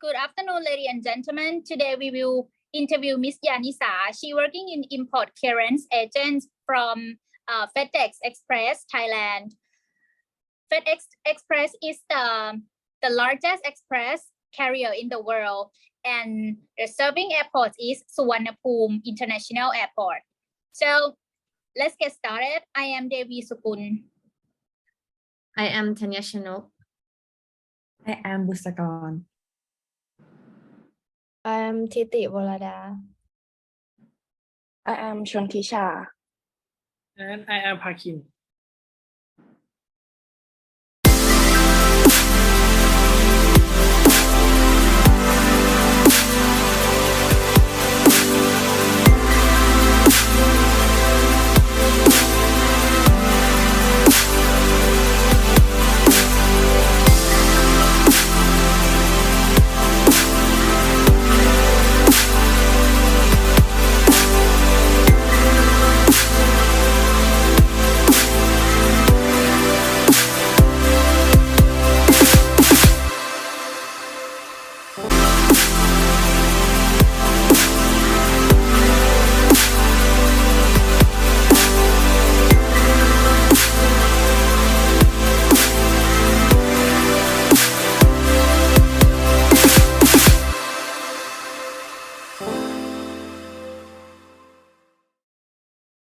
Good afternoon, ladies and gentlemen. Today we will interview Miss Yanisa. She working in import clearance agent from FedEx Express, Thailand. FedEx Express is the largest express carrier in the world, and the serving airport is Suvarnabhumi International Airport. So let's get started. I am Devi Sukun. I am Tanya Shanok. I am Busakaran. I am Titi Volada. I am Shontisha. And I am Hakim.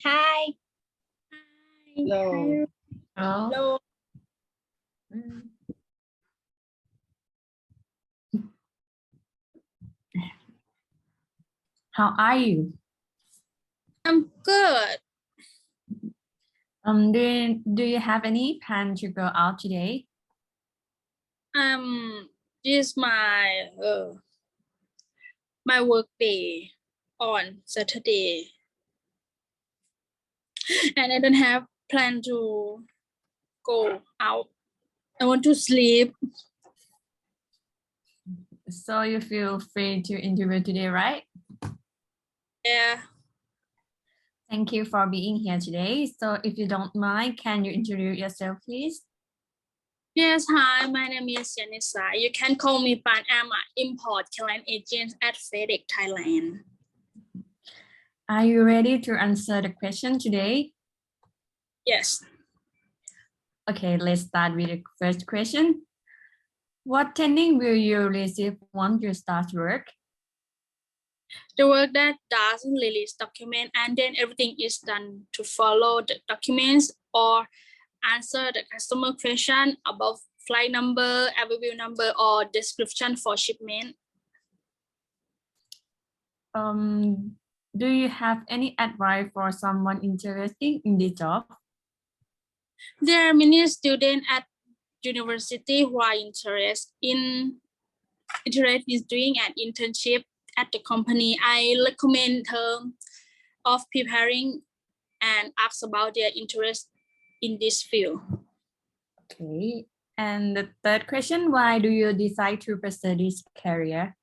Hi. Hello. Hello. How are you? I'm good. Do you have any plan to go out today? This is my my work day on Saturday, and I don't have plan to go out. I want to sleep. So you feel free to interview today, right? Yeah. Thank you for being here today. So if you don't mind, can you introduce yourself, please? Yes, hi, my name is Yanisa. You can call me Pan. I'm an import client agent at FedEx Thailand. Are you ready to answer the question today? Yes. Okay, let's start with the first question. What training will you receive once you start work? The work that doesn't release document and then everything is done to follow the documents or answer the customer question about flight number, arrival number, or description for shipment. Do you have any advice for someone interested in this job? There are many students at university who are interested in doing an internship at the company. I recommend them of preparing and ask about their interest in this field. Okay. And the third question, why do you decide to pursue this career?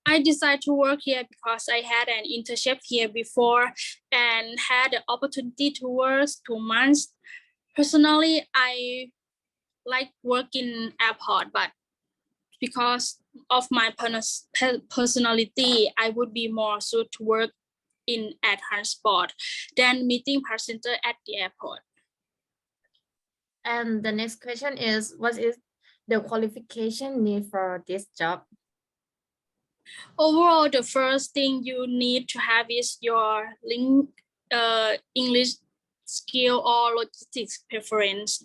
I decided to work here because I had an internship here before and had the opportunity to work 2 months. Personally, I like working airport, but because of my personality, I would be more suited to work in air transport than meeting passenger at the airport. And the next question is, what is the qualification need for this job? Overall, the first thing you need to have is your English skill or logistics preference.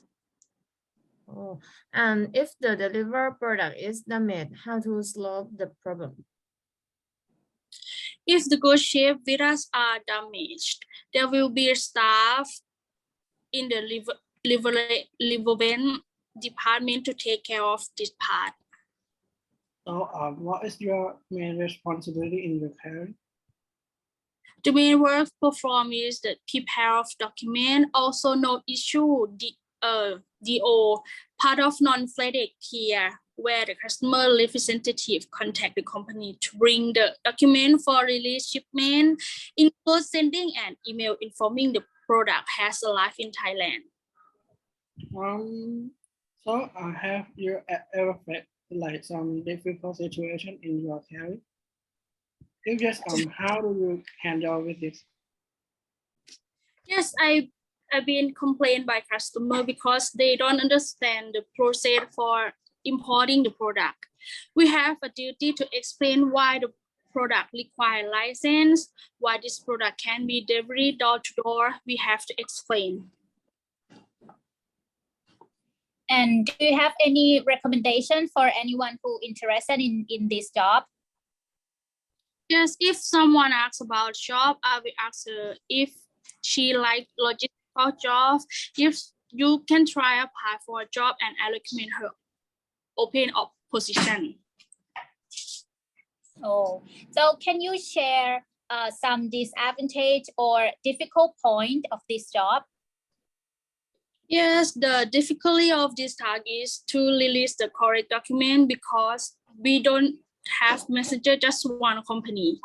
Oh, and if the delivered product is damaged, how to solve the problem? If the goods shipped with us are damaged, there will be staff in the delivery department to take care of this part. So, what is your main responsibility in your career? The main work performed is the prepare of document, also note issue, DO, part of non-FedEx here, where the customer representative contact the company to bring the document for release shipment, include sending an email informing the product has arrived in Thailand. So have you ever like some difficult situation in your career? If yes, how do you handle with this? Yes, I've been complained by customer because they don't understand the process for importing the product. We have a duty to explain why the product require license, why this product can be delivered door to door. We have to explain. And do you have any recommendation for anyone who interested in this job? Yes, if someone asks about job, I will ask her if she like logistical job. If you can try apply for a job and I recommend her open up position. Oh, so can you share some disadvantage or difficult point of this job? Yes, the difficulty of this task is to release the correct document because we don't have messenger just one company.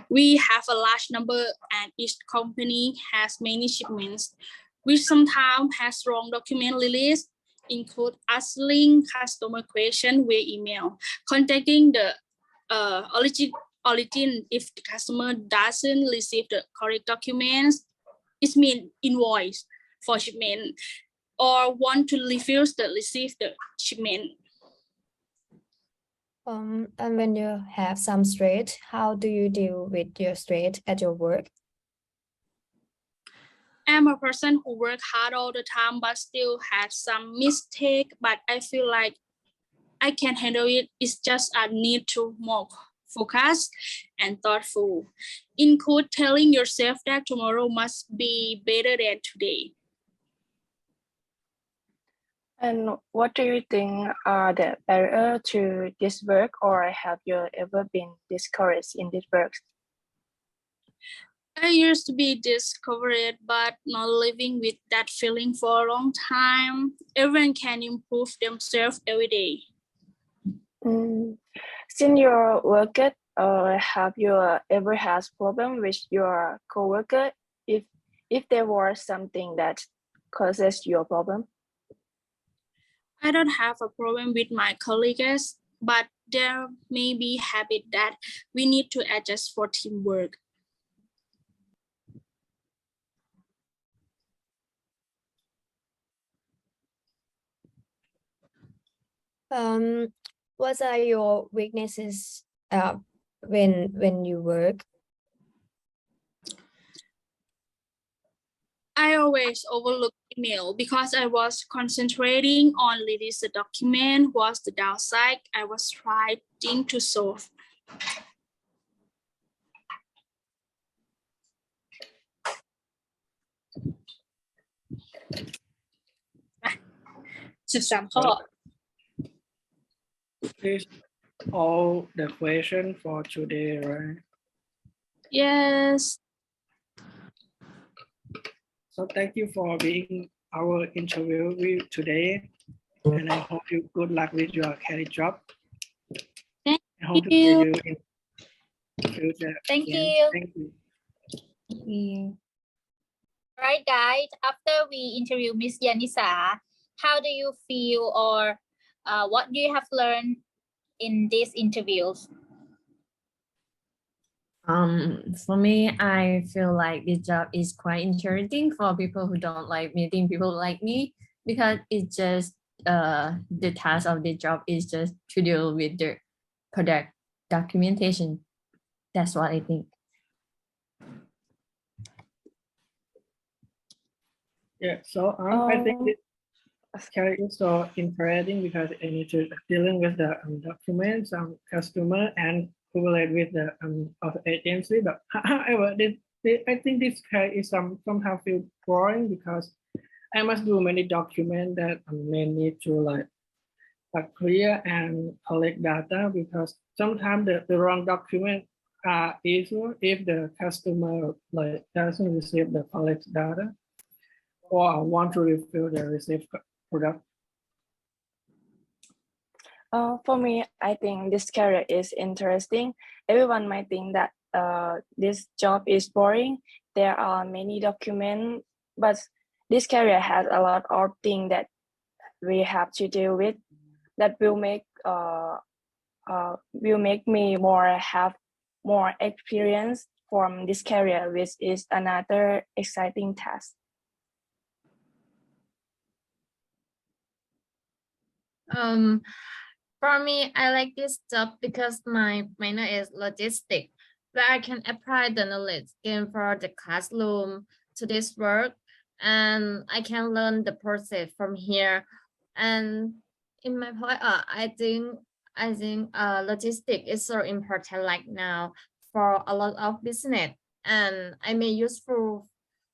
We have a large number and each company has many shipments, which sometimes has wrong document release, include answering customer question via email, contacting the origin if the customer doesn't receive the correct documents, it means invoice for shipment, or want to refuse to receive the shipment. And when you have some stress, how do you deal with your stress at your work? I'm a person who work hard all the time but still have some mistake, but I feel like I can handle it. It's just I need to more focus and thoughtful. Include telling yourself that tomorrow must be better than today. And what do you think are the barriers to this work, or have you ever been discouraged in this work? I used to be discouraged, but not living with that feeling for a long time. Everyone can improve themselves every day. Since you're worker, have you ever had problem with your coworker? If there was something that causes your problem? I don't have a problem with my colleagues, but there may be habit that we need to adjust for teamwork. What are your weaknesses when you work? I always overlook email because I was concentrating on release the document was the downside I was trying to solve. Is all the question for today, right? Yes. So thank you for being our interview today, and I hope you good luck with your career job. Thank I hope to you. see you in future. Thank again. you. Thank you. Right, guys. After we interview Miss Yanisa, how do you feel, or what do you have learned in these interviews? For me, I feel like this job is quite interesting for people who don't like meeting people like me, because it's just the task of the job is just to deal with the product documentation. That's what I think. Yeah. So I think this career is so interesting because I need to dealing with the documents, customer, and correlate with the of agency. But however, I think this career is somehow feel boring because I must do many documents that may need to like clear and collect data, because sometimes the wrong document are issued if the customer like doesn't receive the collect data or want to refill the received product. For me, I think this career is interesting. Everyone might think that this job is boring. There are many documents, but this career has a lot of things that we have to deal with that will make will make me have more experience from this career, which is another exciting task. For me, I like this job because my minor is logistics, where I can apply the knowledge gained for the classroom to this work, and I can learn the process from here. And in my point, I think logistics is so important like now for a lot of business, and I may useful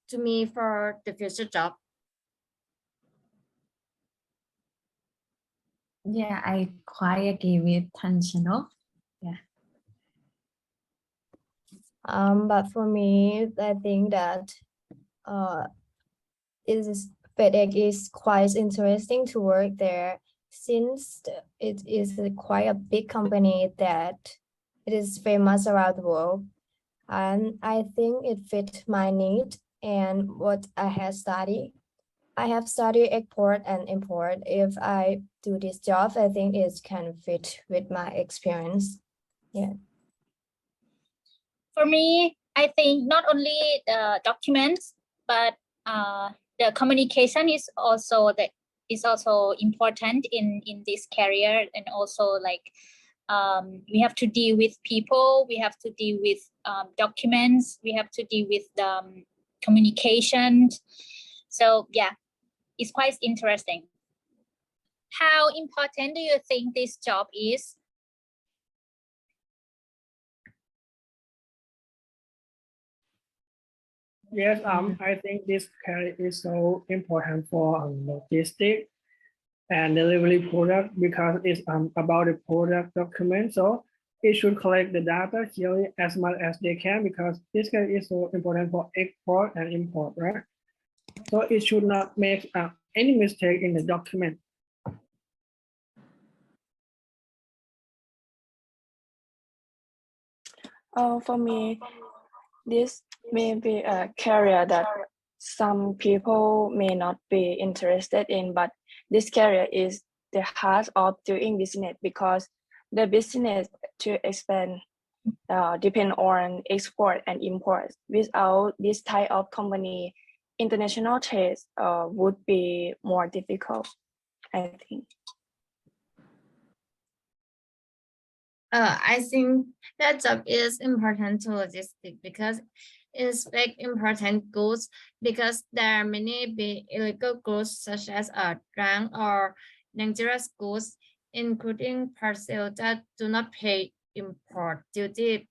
to me for the future job. Yeah, I quite agree with Tanchino. But for me, I think that FedEx is quite interesting to work there since it is quite a big company that it is famous around the world. And I think it fit my need and what I have studied. I have studied export and import. If I do this job, I think it can fit with my experience. Yeah. For me, I think not only the documents, but the communication is also important in this career, and also like we have to deal with people, we have to deal with documents, we have to deal with communication. So yeah, it's quite interesting. How important do you think this job is? Yes, I think this career is so important for logistics and delivery product because it's about the product document. So it should collect the data clearly as much as they can because this career is so important for export and import, right? So it should not make any mistake in the document. For me, this may be a career that some people may not be interested in, but this career is the heart of doing business because the business to expand depend on export and import. Without this type of company, international trade would be more difficult, I think. I think that job is important to logistics because it's like important goods because there are many big illegal goods such as drunk or dangerous goods, including parcels that do not pay import duty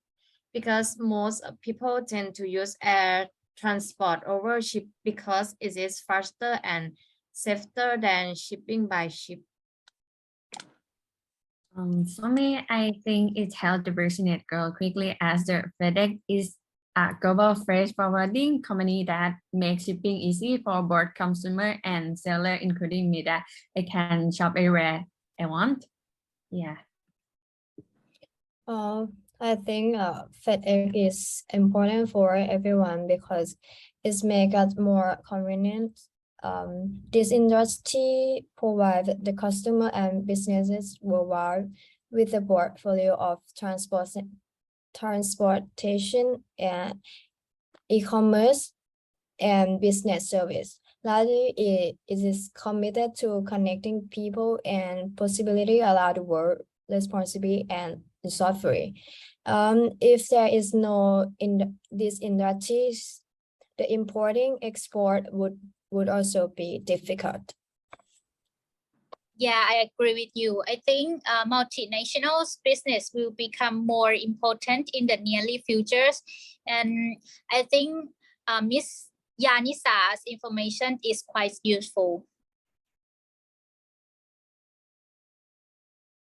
because most people tend to use air transport over ship because it is faster and safer than shipping by ship. For me, I think it helped the business grow quickly as the FedEx is a global freight forwarding company that makes shipping easy for both consumer and seller, including me that I can shop everywhere I want. Yeah. I think FedEx is important for everyone because it makes us more convenient. This industry provides the customer and businesses worldwide with a portfolio of transportation and e-commerce and business service. Lastly, it is committed to connecting people and possibility around the world responsibly and resourcefully. If there is no in these industries, the importing export would also be difficult. Yeah, I agree with you. I think multinational business will become more important in the nearly futures. And I think Miss Yanisa's information is quite useful.